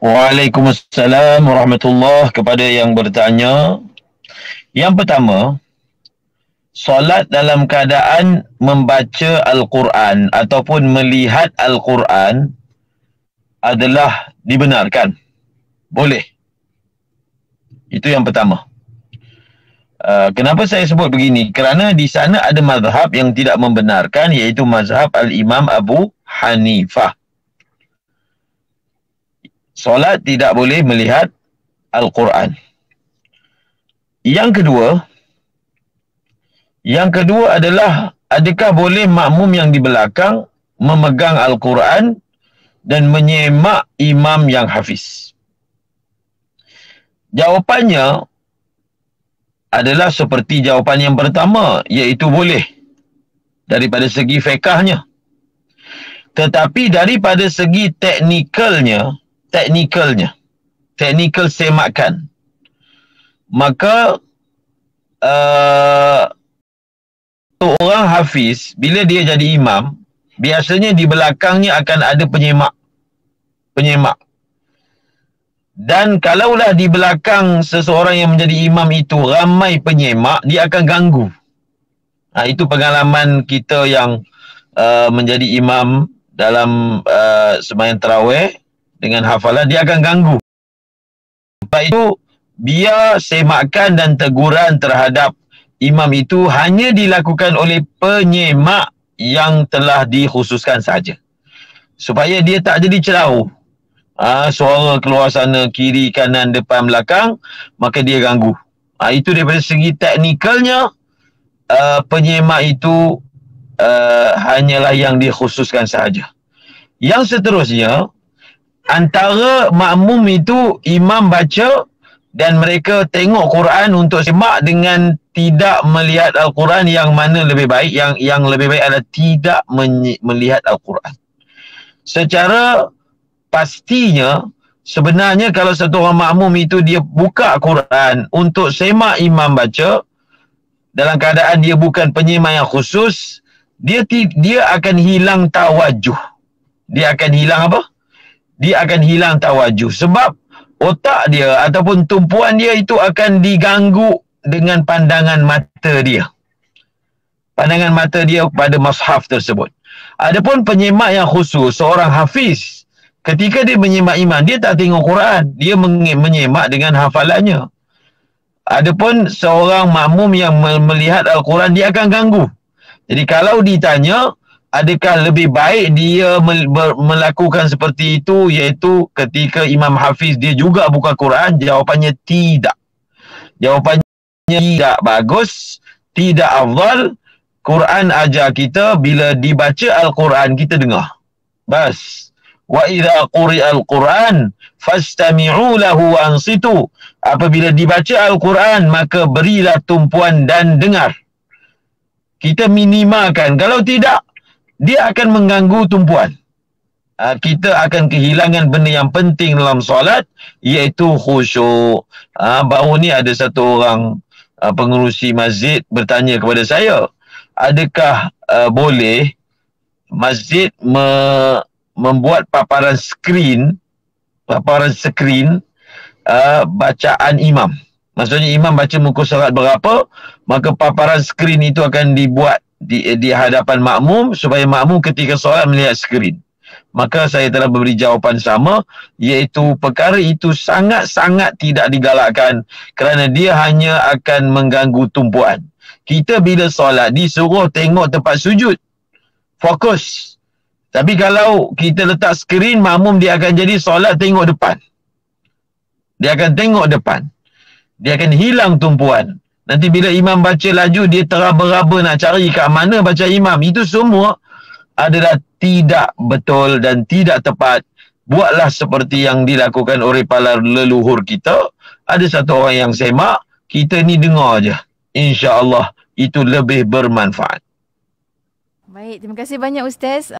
Waalaikumsalam warahmatullahi kepada yang bertanya. Yang pertama, solat dalam keadaan membaca Al-Quran ataupun melihat Al-Quran adalah dibenarkan. Boleh. Itu yang pertama. Kenapa saya sebut begini? Kerana di sana ada mazhab yang tidak membenarkan, iaitu mazhab Al-Imam Abu Hanifah. Solat tidak boleh melihat Al-Quran. Yang kedua adalah, adakah boleh makmum yang di belakang memegang Al-Quran dan menyemak imam yang hafiz? Jawapannya adalah seperti jawapan yang pertama, iaitu boleh daripada segi fiqahnya. Tetapi daripada segi teknikal semakan, maka orang hafiz bila dia jadi imam, biasanya di belakangnya akan ada penyemak. Dan kalaulah di belakang seseorang yang menjadi imam itu ramai penyemak, dia akan ganggu. Itu pengalaman kita yang menjadi imam dalam sembahyang tarawih dengan hafalan, dia akan ganggu. Sebab itu, biar semakan dan teguran terhadap imam itu hanya dilakukan oleh penyemak yang telah dikhususkan saja. Supaya dia tak jadi cerauh. Suara keluar sana, kiri, kanan, depan, belakang, maka dia ganggu. Itu daripada segi teknikalnya, penyemak itu hanyalah yang dikhususkan sahaja. Yang seterusnya, antara makmum itu imam baca dan mereka tengok Quran untuk semak dengan tidak melihat Al-Quran, yang mana lebih baik? Yang lebih baik adalah tidak melihat Al-Quran. Secara pastinya, sebenarnya kalau satu orang makmum itu dia buka Quran untuk semak imam baca, dalam keadaan dia bukan penyemak yang khusus, dia akan hilang tawajuh. Dia akan hilang apa? Dia akan hilang tawajuh. Sebab otak dia ataupun tumpuan dia itu akan diganggu dengan pandangan mata dia. Pandangan mata dia pada mushaf tersebut. Adapun penyemak yang khusus, seorang hafiz, ketika dia menyemak imam, dia tak tengok Quran. Dia menyemak dengan hafalannya. Adapun seorang makmum yang melihat Al-Quran, dia akan ganggu. Jadi kalau ditanya, adakah lebih baik dia melakukan seperti itu, iaitu ketika imam hafiz dia juga buka Quran? Jawapannya tidak. Jawapannya tidak bagus, tidak afdal. Quran ajar kita bila dibaca Al-Quran, kita dengar. Bas. Wa idza quri'al Quran fastami'u lahu wa ansitu. Apabila dibaca Al-Quran, maka berilah tumpuan dan dengar. Kita minimalkan. Kalau tidak, dia akan mengganggu tumpuan. Kita akan kehilangan benda yang penting dalam solat, iaitu khusyuk. Baru ni ada satu orang pengerusi masjid bertanya kepada saya, adakah boleh masjid membuat paparan skrin bacaan imam. Maksudnya imam baca muka surat berapa, maka paparan skrin itu akan dibuat di hadapan makmum supaya makmum ketika solat melihat skrin. Maka saya telah memberi jawapan sama, iaitu perkara itu sangat-sangat tidak digalakkan kerana dia hanya akan mengganggu tumpuan. Kita bila solat disuruh tengok tempat sujud, fokus. Tapi kalau kita letak skrin, makmum dia akan jadi solat tengok depan. Dia akan tengok depan. Dia akan hilang tumpuan. Nanti bila imam baca laju, dia teraba-raba nak cari kat mana baca imam. Itu semua adalah tidak betul dan tidak tepat. Buatlah seperti yang dilakukan oleh para leluhur kita. Ada satu orang yang semak, kita ni dengar je. InsyaAllah itu lebih bermanfaat. Baik, terima kasih banyak Ustaz.